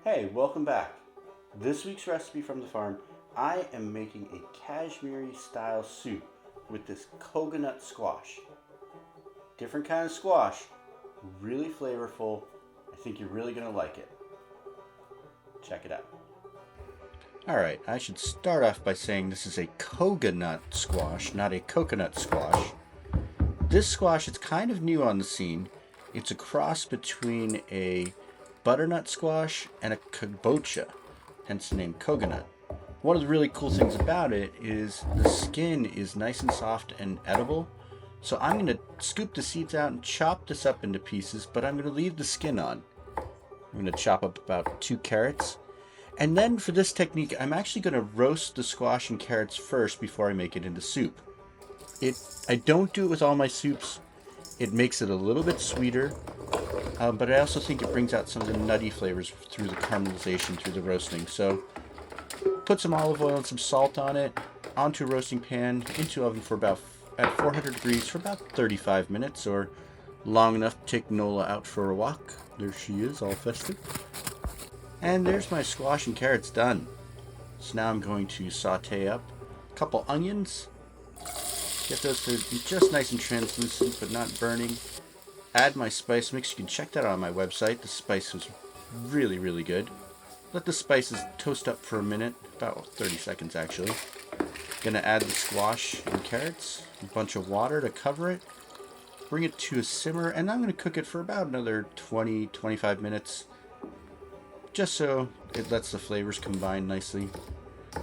Hey, welcome back. This week's recipe from the farm, I am making a Kashmiri style soup with this coconut squash. Different kind of squash, really flavorful. I think you're really gonna like it. Check it out. Alright, I should start off by saying this is a coconut squash, not a coconut squash. This squash is kind of new on the scene. It's a cross between a butternut squash and a kabocha, hence the name Koginut. One of the really cool things about it is the skin is nice and soft and edible. So I'm going to scoop the seeds out and chop this up into pieces, but I'm going to leave the skin on. I'm going to chop up about 2 carrots. And then for this technique, I'm actually going to roast the squash and carrots first before I make it into soup. I don't do it with all my soups. It makes it a little bit sweeter, but I also think it brings out some of the nutty flavors through the caramelization, through the roasting. So put some olive oil and some salt on it, onto a roasting pan, into oven for about at 400 degrees for about 35 minutes, or long enough to take Nola out for a walk. There she is, all festive. And there's my squash and carrots done. So now I'm going to saute up a couple onions. Get those to be just nice and translucent, but not burning. Add my spice mix. You can check that out on my website. The spice was really, really good. Let the spices toast up for a minute, about 30 seconds actually. Gonna add the squash and carrots, a bunch of water to cover it. Bring it to a simmer, and I'm gonna cook it for about another 20-25 minutes, just so it lets the flavors combine nicely.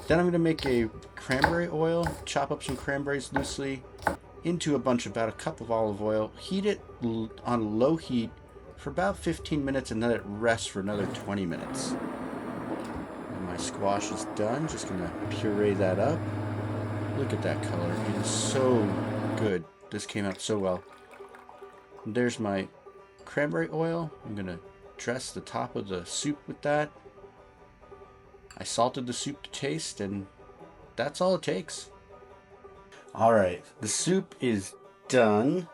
Then I'm going to make a cranberry oil, chop up some cranberries loosely into about a cup of olive oil, heat it on low heat for about 15 minutes and let it rest for another 20 minutes. And my squash is done, just going to puree that up. Look at that color, it is so good. This came out so well. And there's my cranberry oil. I'm going to dress the top of the soup with that. I salted the soup to taste, and that's all it takes. Alright, the soup is done.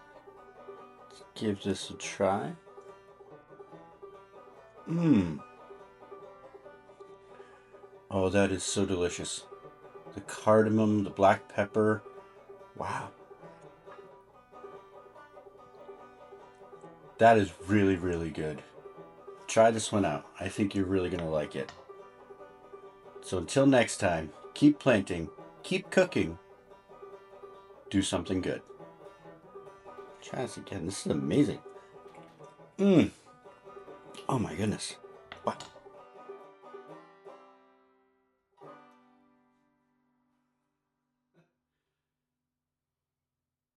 Let's give this a try. Oh, that is so delicious. The cardamom, the black pepper. Wow. That is really, really good. Try this one out. I think you're really going to like it. So until next time, keep planting, keep cooking, do something good. Try this again. This is amazing. Oh my goodness. Wow.